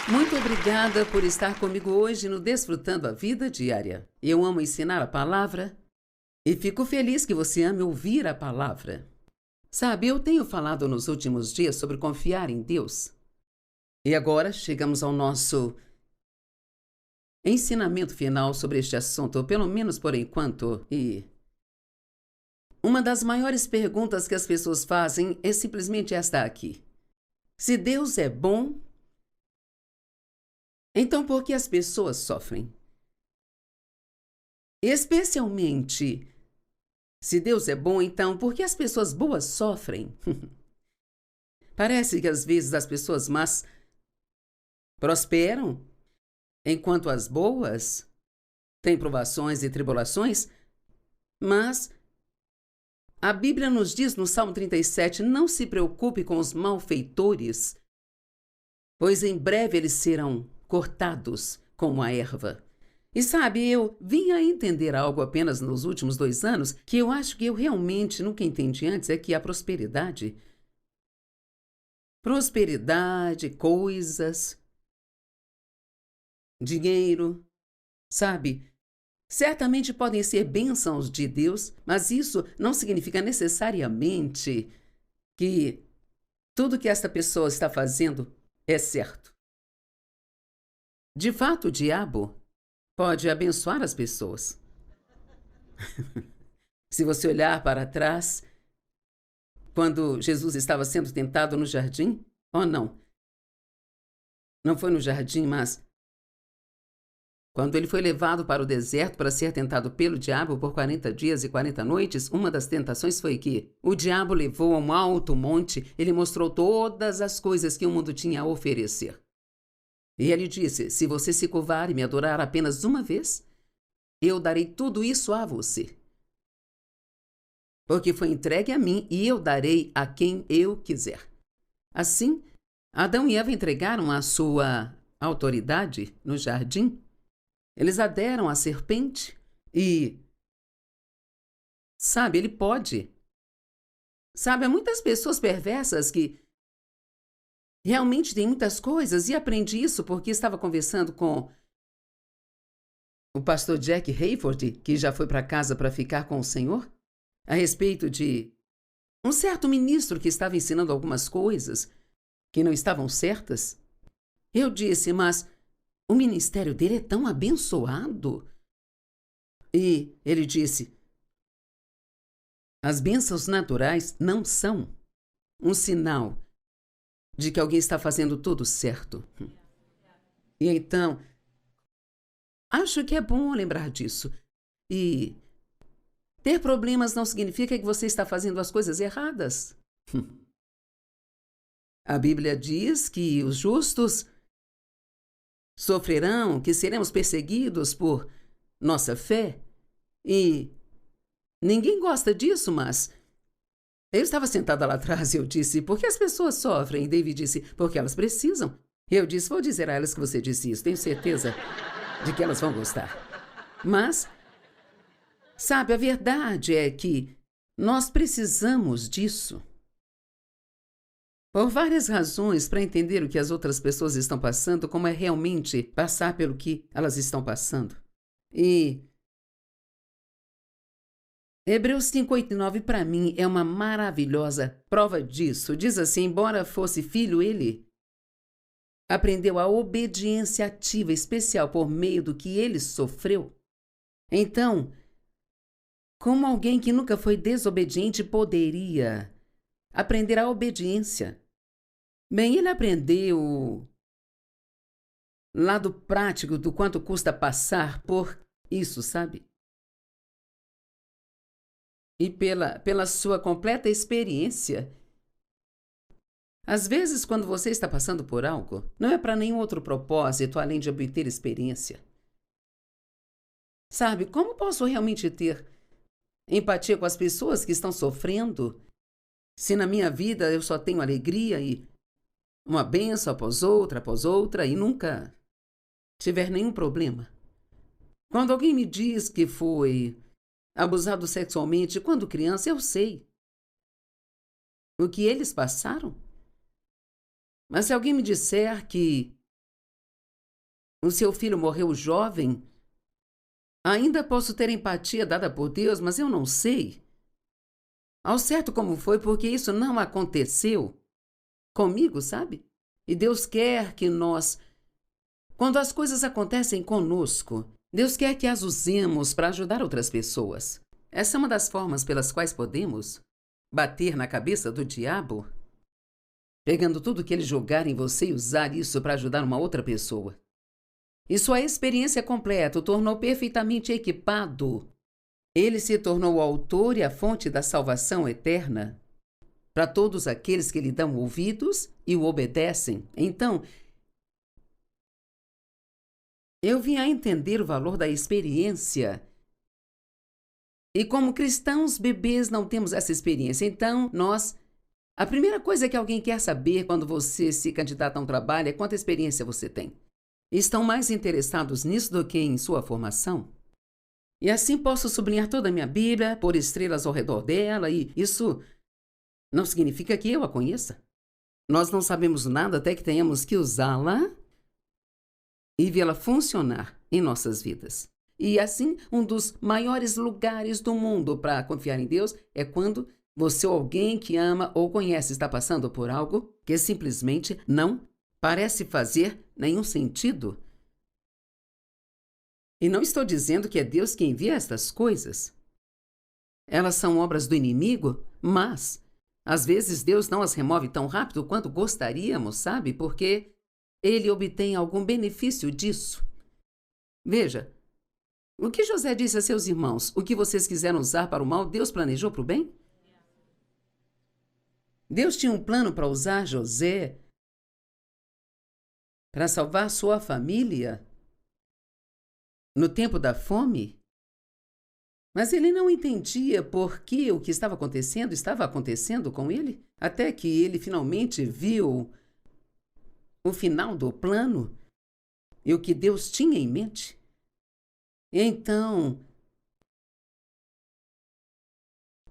Muito obrigada por estar comigo hoje no Desfrutando a Vida Diária. Eu amo ensinar a palavra e fico feliz que você ame ouvir a palavra. Sabe, eu tenho falado nos últimos dias sobre confiar em Deus. E agora chegamos ao nosso ensinamento final sobre este assunto, ou pelo menos por enquanto. E uma das maiores perguntas que as pessoas fazem é simplesmente esta aqui: se Deus é bom, então por que as pessoas sofrem? Especialmente, se Deus é bom, então por que as pessoas boas sofrem? Parece que às vezes as pessoas más prosperam, enquanto as boas têm provações e tribulações, mas a Bíblia nos diz no Salmo 37, não se preocupe com os malfeitores, pois em breve eles serão cortados como a erva. E sabe, eu vim a entender algo apenas nos últimos 2 anos, que eu acho que eu realmente nunca entendi antes, é que a prosperidade, coisas, dinheiro, sabe, certamente podem ser bênçãos de Deus, mas isso não significa necessariamente que tudo que esta pessoa está fazendo é certo. De fato, o diabo pode abençoar as pessoas. Se você olhar para trás, quando Jesus estava sendo tentado no jardim, não foi no jardim, mas quando ele foi levado para o deserto para ser tentado pelo diabo por 40 dias e 40 noites, uma das tentações foi que o diabo levou a um alto monte, ele mostrou todas as coisas que o mundo tinha a oferecer. E ele disse: se você se curvar e me adorar apenas uma vez, eu darei tudo isso a você. Porque foi entregue a mim e eu darei a quem eu quiser. Assim, Adão e Eva entregaram a sua autoridade no jardim. Eles a deram à serpente e, sabe, ele pode. Sabe, há muitas pessoas perversas que realmente têm muitas coisas, e aprendi isso porque estava conversando com o pastor Jack Hayford, que já foi para casa para ficar com o Senhor, a respeito de um certo ministro que estava ensinando algumas coisas que não estavam certas. Eu disse, mas o ministério dele é tão abençoado. E ele disse: as bênçãos naturais não são um sinal de que alguém está fazendo tudo certo. E então, acho que é bom lembrar disso. E ter problemas não significa que você está fazendo as coisas erradas. A Bíblia diz que os justos sofrerão, que seremos perseguidos por nossa fé. E ninguém gosta disso, mas eu estava sentada lá atrás e eu disse: por que as pessoas sofrem? E David disse: porque elas precisam. Eu disse: vou dizer a elas que você disse isso, tenho certeza de que elas vão gostar. Mas, sabe, a verdade é que nós precisamos disso. Por várias razões, para entender o que as outras pessoas estão passando, como é realmente passar pelo que elas estão passando. E Hebreus 5, 8 e 9, para mim, é uma maravilhosa prova disso. Diz assim: embora fosse filho, ele aprendeu a obediência ativa especial por meio do que ele sofreu. Então, como alguém que nunca foi desobediente poderia aprender a obediência? Bem, ele aprendeu o lado prático do quanto custa passar por isso, sabe? E pela sua completa experiência. Às vezes, quando você está passando por algo, não é para nenhum outro propósito além de obter experiência. Sabe, como posso realmente ter empatia com as pessoas que estão sofrendo, se na minha vida eu só tenho alegria e uma bênção após outra, e nunca tiver nenhum problema? Quando alguém me diz que foi abusado sexualmente quando criança, eu sei o que eles passaram. Mas se alguém me disser que o seu filho morreu jovem, ainda posso ter empatia dada por Deus, mas eu não sei ao certo como foi, porque isso não aconteceu comigo, sabe? E Deus quer que nós, quando as coisas acontecem conosco, Deus quer que as usemos para ajudar outras pessoas. Essa é uma das formas pelas quais podemos bater na cabeça do diabo, pegando tudo que ele jogar em você e usar isso para ajudar uma outra pessoa. E sua experiência completa o tornou perfeitamente equipado. Ele se tornou o autor e a fonte da salvação eterna para todos aqueles que lhe dão ouvidos e o obedecem. Então, eu vim a entender o valor da experiência. E como cristãos bebês não temos essa experiência. Então, a primeira coisa que alguém quer saber quando você se candidata a um trabalho é quanta experiência você tem. Estão mais interessados nisso do que em sua formação? E assim posso sublinhar toda a minha Bíblia, pôr estrelas ao redor dela, e isso não significa que eu a conheça. Nós não sabemos nada até que tenhamos que usá-la e vê-la funcionar em nossas vidas. E assim, um dos maiores lugares do mundo para confiar em Deus é quando você ou alguém que ama ou conhece está passando por algo que simplesmente não parece fazer nenhum sentido. E não estou dizendo que é Deus quem envia estas coisas. Elas são obras do inimigo, mas às vezes Deus não as remove tão rápido quanto gostaríamos, sabe? Porque ele obtém algum benefício disso. Veja, o que José disse a seus irmãos? O que vocês quiseram usar para o mal, Deus planejou para o bem? Deus tinha um plano para usar José para salvar sua família no tempo da fome? Mas ele não entendia por que o que estava acontecendo com ele, até que ele finalmente viu o final do plano e o que Deus tinha em mente. Então,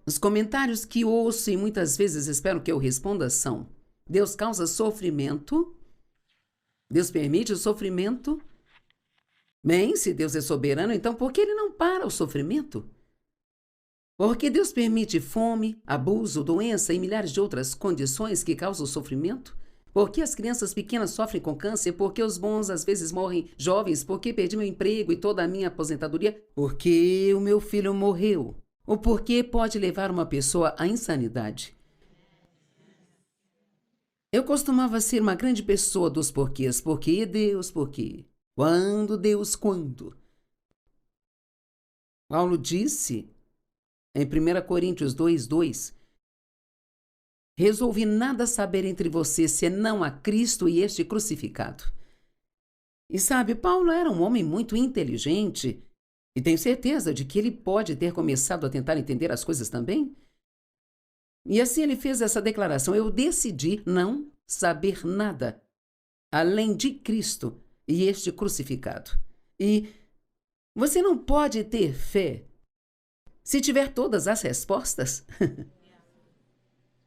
os comentários que ouço e muitas vezes espero que eu responda são: Deus causa sofrimento, Deus permite o sofrimento. Bem, se Deus é soberano, então por que ele não para o sofrimento? Porque Deus permite fome, abuso, doença e milhares de outras condições que causam sofrimento? Por que as crianças pequenas sofrem com câncer? Por que os bons às vezes morrem jovens? Por que perdi meu emprego e toda a minha aposentadoria? Por que o meu filho morreu? O porquê pode levar uma pessoa à insanidade? Eu costumava ser uma grande pessoa dos porquês. Por que Deus? Por quê? Quando Deus? Quando? Paulo disse em 1 Coríntios 2:2: resolvi nada saber entre vocês senão a Cristo e este crucificado. E sabe, Paulo era um homem muito inteligente e tenho certeza de que ele pode ter começado a tentar entender as coisas também. E assim ele fez essa declaração: eu decidi não saber nada além de Cristo e este crucificado. E você não pode ter fé se tiver todas as respostas.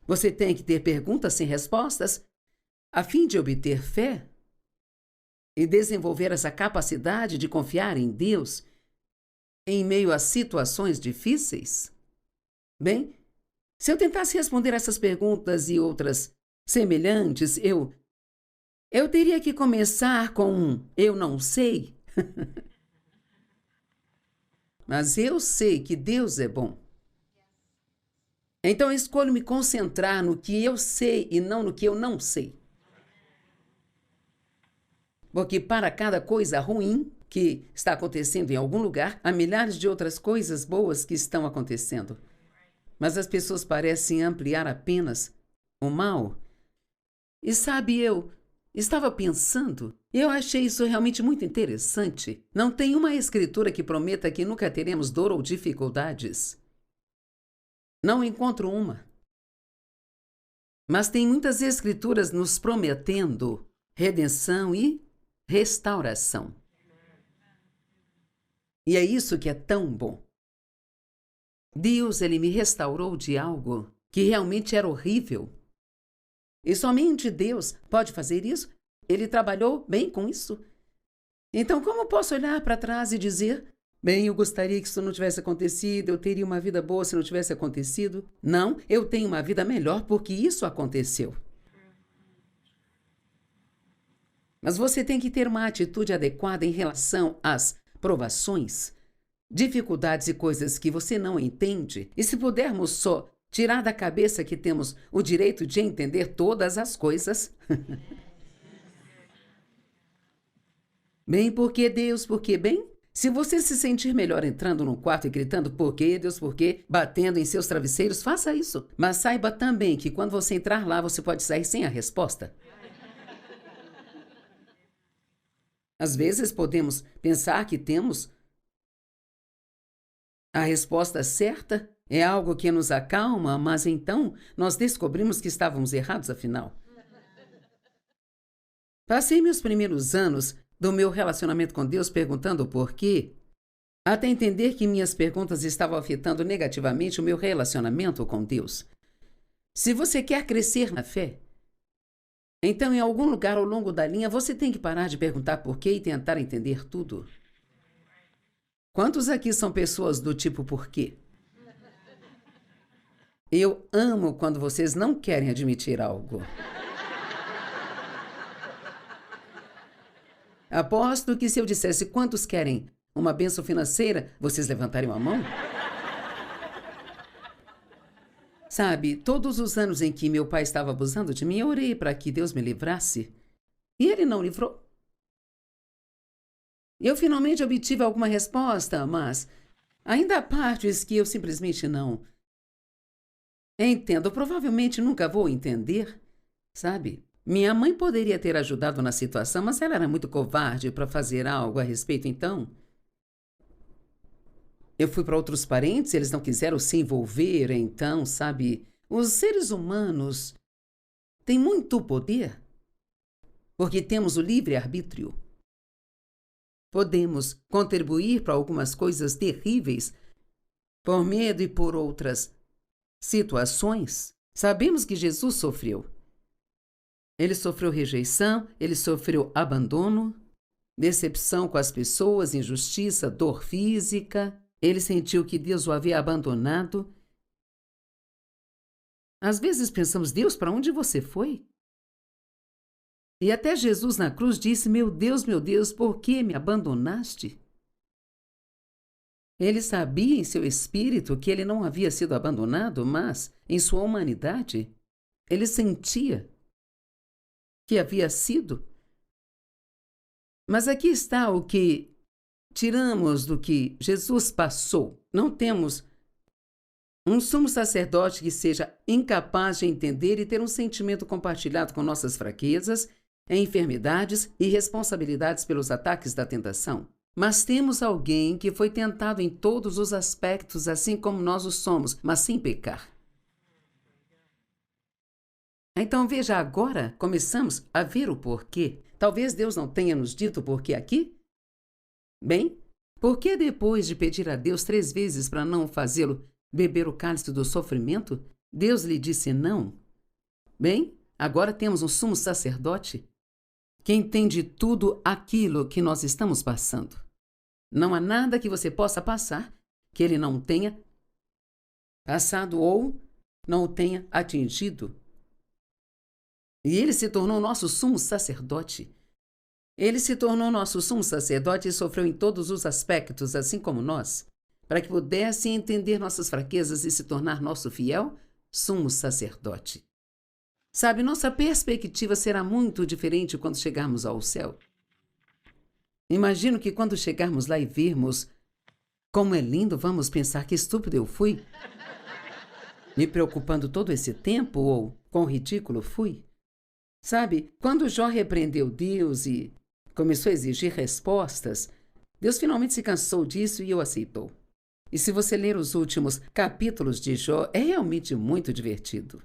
Você tem que ter perguntas sem respostas a fim de obter fé e desenvolver essa capacidade de confiar em Deus em meio a situações difíceis. Bem, se eu tentasse responder essas perguntas e outras semelhantes, eu teria que começar com um eu não sei. Mas eu sei que Deus é bom. Então eu escolho me concentrar no que eu sei e não no que eu não sei. Porque para cada coisa ruim que está acontecendo em algum lugar, há milhares de outras coisas boas que estão acontecendo. Mas as pessoas parecem ampliar apenas o mal. E sabe, eu estava pensando, eu achei isso realmente muito interessante. Não tem uma escritura que prometa que nunca teremos dor ou dificuldades. Não encontro uma. Mas tem muitas escrituras nos prometendo redenção e restauração. E é isso que é tão bom. Deus, ele me restaurou de algo que realmente era horrível. E somente Deus pode fazer isso. Ele trabalhou bem com isso. Então, como posso olhar para trás e dizer: bem, eu gostaria que isso não tivesse acontecido, eu teria uma vida boa se não tivesse acontecido? Não, eu tenho uma vida melhor porque isso aconteceu. Mas você tem que ter uma atitude adequada em relação às provações, dificuldades e coisas que você não entende. E se pudermos só tirar da cabeça que temos o direito de entender todas as coisas. Bem, porque Deus, porque bem? Se você se sentir melhor entrando num quarto e gritando por quê, Deus, por quê, batendo em seus travesseiros, faça isso. Mas saiba também que quando você entrar lá, você pode sair sem a resposta. Às vezes podemos pensar que temos a resposta certa, é algo que nos acalma, mas então nós descobrimos que estávamos errados afinal. Passei meus primeiros anos do meu relacionamento com Deus perguntando o porquê, até entender que minhas perguntas estavam afetando negativamente o meu relacionamento com Deus. Se você quer crescer na fé, então em algum lugar ao longo da linha você tem que parar de perguntar porquê e tentar entender tudo. Quantos aqui são pessoas do tipo porquê? Eu amo quando vocês não querem admitir algo. Aposto que se eu dissesse quantos querem uma bênção financeira, vocês levantariam a mão? Sabe, todos os anos em que meu pai estava abusando de mim, eu orei para que Deus me livrasse. E ele não livrou. Eu finalmente obtive alguma resposta, mas ainda há partes que eu simplesmente não entendo. Provavelmente nunca vou entender, sabe? Minha mãe poderia ter ajudado na situação, mas ela era muito covarde para fazer algo a respeito, então. Eu fui para outros parentes, eles não quiseram se envolver, então, sabe? Os seres humanos têm muito poder, porque temos o livre-arbítrio. Podemos contribuir para algumas coisas terríveis por medo e por outras situações. Sabemos que Jesus sofreu. Ele sofreu rejeição, ele sofreu abandono, decepção com as pessoas, injustiça, dor física. Ele sentiu que Deus o havia abandonado. Às vezes pensamos: Deus, para onde você foi? E até Jesus na cruz disse: meu Deus, por que me abandonaste? Ele sabia em seu espírito que ele não havia sido abandonado, mas, em sua humanidade, ele sentia que havia sido. Mas aqui está o que tiramos do que Jesus passou. Não temos um sumo sacerdote que seja incapaz de entender e ter um sentimento compartilhado com nossas fraquezas, enfermidades e responsabilidades pelos ataques da tentação. Mas temos alguém que foi tentado em todos os aspectos, assim como nós o somos, mas sem pecar. Então veja, agora começamos a ver o porquê. Talvez Deus não tenha nos dito o porquê aqui? Bem, por que depois de pedir a Deus 3 vezes para não fazê-lo beber o cálice do sofrimento, Deus lhe disse não? Bem, agora temos um sumo sacerdote que entende tudo aquilo que nós estamos passando. Não há nada que você possa passar que ele não tenha passado ou não o tenha atingido. E ele se tornou nosso sumo sacerdote. Ele se tornou nosso sumo sacerdote e sofreu em todos os aspectos, assim como nós, para que pudesse entender nossas fraquezas e se tornar nosso fiel sumo sacerdote. Sabe, nossa perspectiva será muito diferente quando chegarmos ao céu. Imagino que quando chegarmos lá e virmos como é lindo, vamos pensar: que estúpido eu fui, me preocupando todo esse tempo, ou quão ridículo fui. Sabe, quando Jó repreendeu Deus e começou a exigir respostas, Deus finalmente se cansou disso e o aceitou. E se você ler os últimos capítulos de Jó, é realmente muito divertido.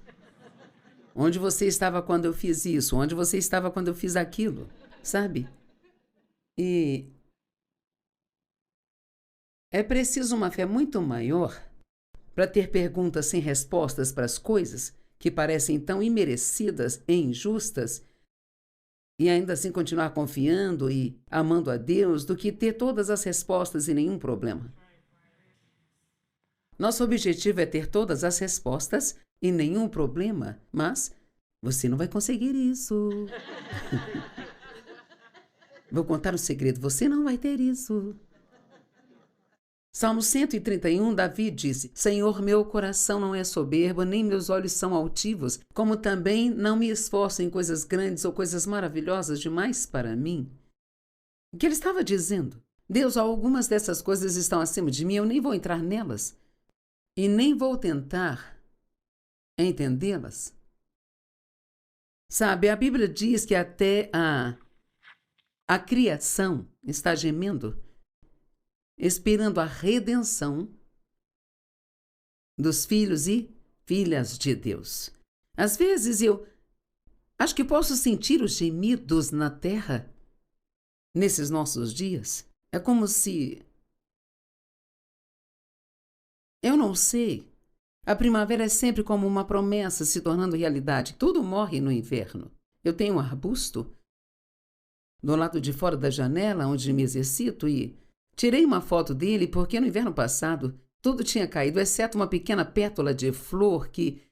Onde você estava quando eu fiz isso? Onde você estava quando eu fiz aquilo? Sabe? E é preciso uma fé muito maior para ter perguntas sem respostas para as coisas que parecem tão imerecidas e injustas e ainda assim continuar confiando e amando a Deus do que ter todas as respostas e nenhum problema. Nosso objetivo é ter todas as respostas e nenhum problema, mas você não vai conseguir isso. Vou contar um segredo, você não vai ter isso. Salmo 131, Davi disse: Senhor, meu coração não é soberbo, nem meus olhos são altivos, como também não me esforço em coisas grandes ou coisas maravilhosas demais para mim. O que ele estava dizendo? Deus, algumas dessas coisas estão acima de mim, eu nem vou entrar nelas. E nem vou tentar entendê-las. Sabe, a Bíblia diz que até a criação está gemendo, esperando a redenção dos filhos e filhas de Deus. Às vezes eu acho que posso sentir os gemidos na terra nesses nossos dias. É como se... Eu não sei. A primavera é sempre como uma promessa se tornando realidade. Tudo morre no inverno. Eu tenho um arbusto do lado de fora da janela onde me exercito e tirei uma foto dele porque no inverno passado tudo tinha caído, exceto uma pequena pétala de flor que...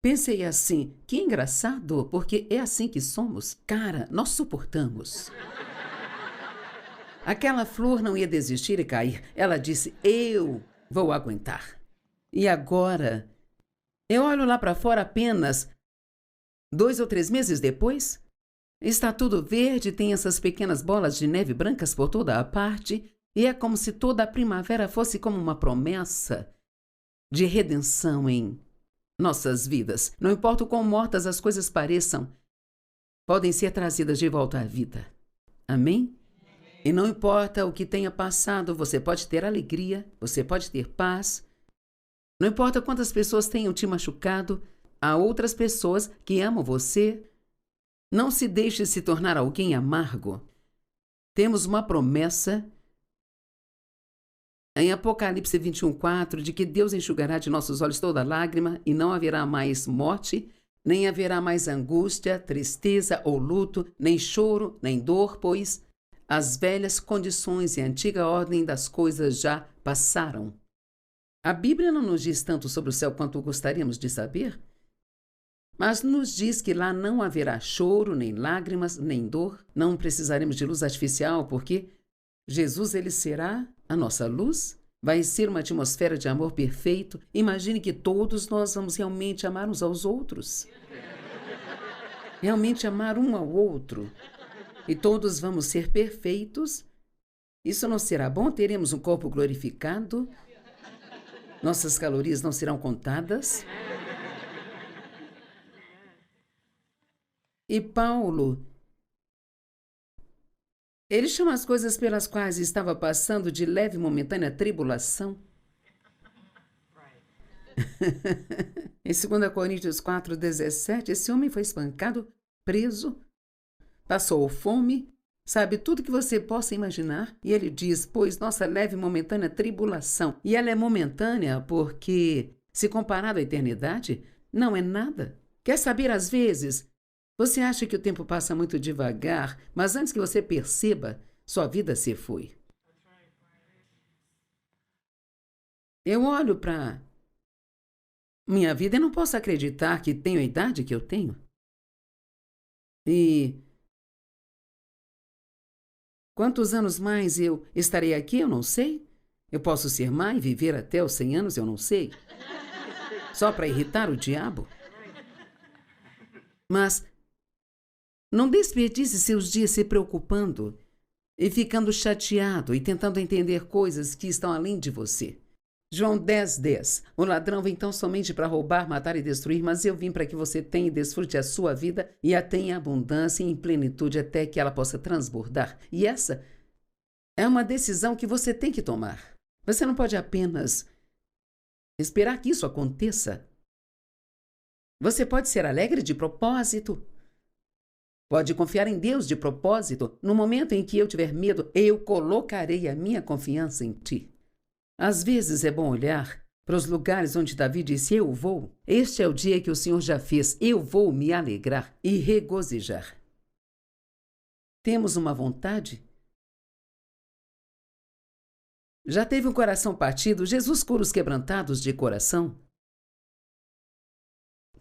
Pensei assim, que engraçado, porque é assim que somos. Cara, nós suportamos. Aquela flor não ia desistir e cair. Ela disse, eu vou aguentar. E agora, eu olho lá para fora apenas 2 ou 3 meses depois. Está tudo verde, tem essas pequenas bolas de neve brancas por toda a parte, e é como se toda a primavera fosse como uma promessa de redenção em nossas vidas. Não importa o quão mortas as coisas pareçam, podem ser trazidas de volta à vida. Amém? E não importa o que tenha passado, você pode ter alegria, você pode ter paz. Não importa quantas pessoas tenham te machucado, há outras pessoas que amam você. Não se deixe se tornar alguém amargo. Temos uma promessa em Apocalipse 21:4 de que Deus enxugará de nossos olhos toda lágrima e não haverá mais morte, nem haverá mais angústia, tristeza ou luto, nem choro, nem dor, pois as velhas condições e a antiga ordem das coisas já passaram. A Bíblia não nos diz tanto sobre o céu quanto gostaríamos de saber, mas nos diz que lá não haverá choro, nem lágrimas, nem dor. Não precisaremos de luz artificial, porque Jesus, ele será a nossa luz. Vai ser uma atmosfera de amor perfeito. Imagine que todos nós vamos realmente amar uns aos outros. Realmente amar um ao outro. E todos vamos ser perfeitos. Isso não será bom? Teremos um corpo glorificado. Nossas calorias não serão contadas. E Paulo, ele chama as coisas pelas quais estava passando de leve e momentânea tribulação. Em 2 Coríntios 4:17, esse homem foi espancado, preso, passou fome, sabe, tudo que você possa imaginar. E ele diz, pois nossa leve e momentânea tribulação. E ela é momentânea porque, se comparado à eternidade, não é nada. Quer saber, às vezes, você acha que o tempo passa muito devagar, mas antes que você perceba, sua vida se foi. Eu olho para minha vida e não posso acreditar que tenho a idade que eu tenho. E quantos anos mais eu estarei aqui, eu não sei. Eu posso ser mãe e viver até os 100 anos, eu não sei. Só para irritar o diabo. Mas não desperdice seus dias se preocupando e ficando chateado e tentando entender coisas que estão além de você. João 10:10. O ladrão vem tão somente para roubar, matar e destruir, mas eu vim para que você tenha e desfrute a sua vida e a tenha em abundância e em plenitude até que ela possa transbordar. E essa é uma decisão que você tem que tomar. Você não pode apenas esperar que isso aconteça. Você pode ser alegre de propósito. Pode confiar em Deus de propósito. No momento em que eu tiver medo, eu colocarei a minha confiança em ti. Às vezes é bom olhar para os lugares onde Davi disse, eu vou. Este é o dia que o Senhor já fez. Eu vou me alegrar e regozijar. Temos uma vontade? Já teve um coração partido? Jesus cura os quebrantados de coração?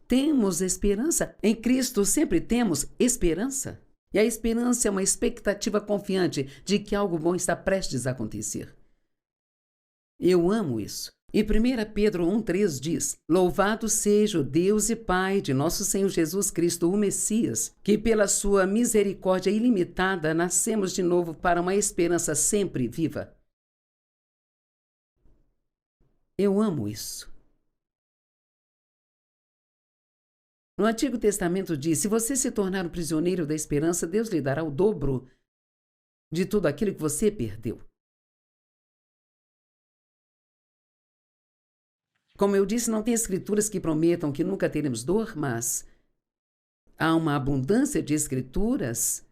Temos esperança? Em Cristo sempre temos esperança. E a esperança é uma expectativa confiante de que algo bom está prestes a acontecer. Eu amo isso. E 1 Pedro 1,3 diz: Louvado seja o Deus e Pai de nosso Senhor Jesus Cristo, o Messias, que pela sua misericórdia ilimitada nascemos de novo para uma esperança sempre viva. Eu amo isso. No Antigo Testamento diz: se você se tornar um prisioneiro da esperança, Deus lhe dará o dobro de tudo aquilo que você perdeu. Como eu disse, não tem escrituras que prometam que nunca teremos dor, mas há uma abundância de escrituras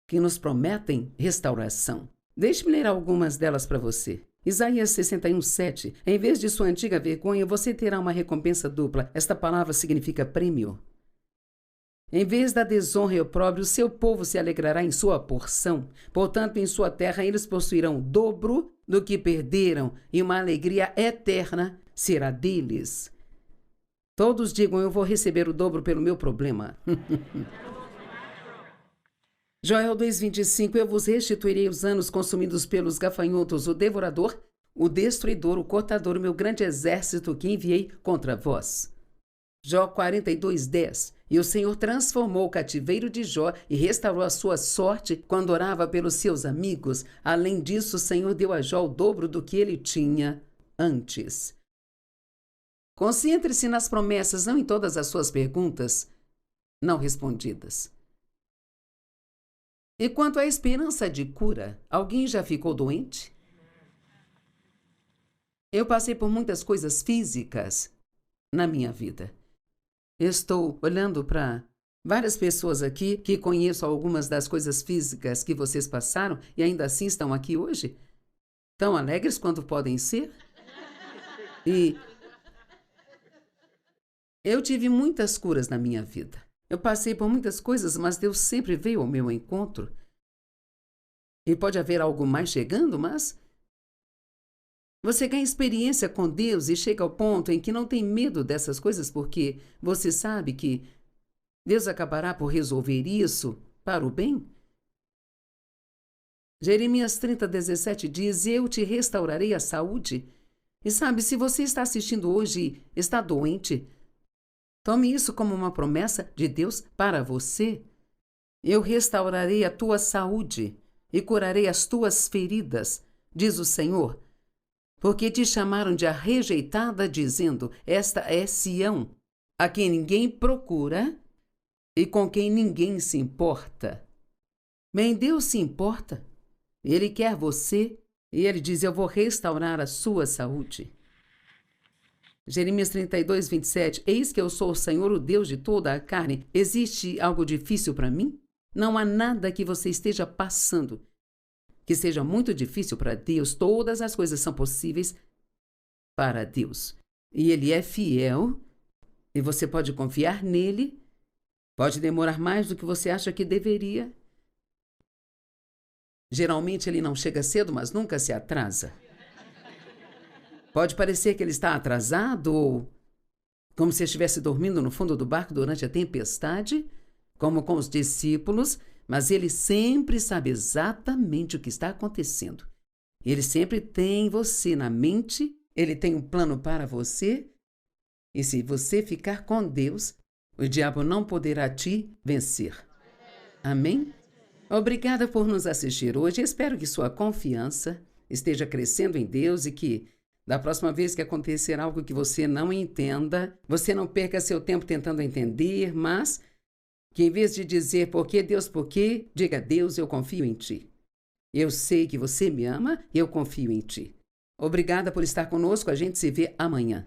que nos prometem restauração. Deixe-me ler algumas delas para você. Isaías 61:7. Em vez de sua antiga vergonha, você terá uma recompensa dupla. Esta palavra significa prêmio. Em vez da desonra e opróbrio, seu povo se alegrará em sua porção. Portanto, em sua terra eles possuirão o dobro do que perderam, e uma alegria eterna será deles. Todos digam: eu vou receber o dobro pelo meu problema. Joel 2,25. Eu vos restituirei os anos consumidos pelos gafanhotos, o devorador, o destruidor, o cortador, o meu grande exército que enviei contra vós. Jó 42:10. E o Senhor transformou o cativeiro de Jó e restaurou a sua sorte quando orava pelos seus amigos. Além disso, o Senhor deu a Jó o dobro do que ele tinha antes. Concentre-se nas promessas, não em todas as suas perguntas não respondidas. E quanto à esperança de cura, alguém já ficou doente? Eu passei por muitas coisas físicas na minha vida. Estou olhando para várias pessoas aqui que conheço algumas das coisas físicas que vocês passaram e ainda assim estão aqui hoje, tão alegres quanto podem ser. E eu tive muitas curas na minha vida. Eu passei por muitas coisas, mas Deus sempre veio ao meu encontro. E pode haver algo mais chegando, mas você ganha experiência com Deus e chega ao ponto em que não tem medo dessas coisas, porque você sabe que Deus acabará por resolver isso para o bem. Jeremias 30:17 diz: eu te restaurarei a saúde. E sabe, se você está assistindo hoje e está doente, tome isso como uma promessa de Deus para você. Eu restaurarei a tua saúde e curarei as tuas feridas, diz o Senhor. Porque te chamaram de a rejeitada, dizendo: esta é Sião, a quem ninguém procura e com quem ninguém se importa. Bem, Deus se importa. Ele quer você e Ele diz: eu vou restaurar a sua saúde. Jeremias 32:27. Eis que eu sou o Senhor, o Deus de toda a carne. Existe algo difícil para mim? Não há nada que você esteja passando que seja muito difícil para Deus. Todas as coisas são possíveis para Deus. E Ele é fiel e você pode confiar nele. Pode demorar mais do que você acha que deveria. Geralmente Ele não chega cedo, mas nunca se atrasa. Pode parecer que Ele está atrasado ou como se estivesse dormindo no fundo do barco durante a tempestade, como com os discípulos, mas Ele sempre sabe exatamente o que está acontecendo. Ele sempre tem você na mente, Ele tem um plano para você, e se você ficar com Deus, o diabo não poderá te vencer. Amém? Obrigada por nos assistir hoje. Espero que sua confiança esteja crescendo em Deus e que, da próxima vez que acontecer algo que você não entenda, você não perca seu tempo tentando entender, mas que em vez de dizer por que Deus, por quê, diga: Deus, eu confio em ti. Eu sei que você me ama e eu confio em ti. Obrigada por estar conosco. A gente se vê amanhã.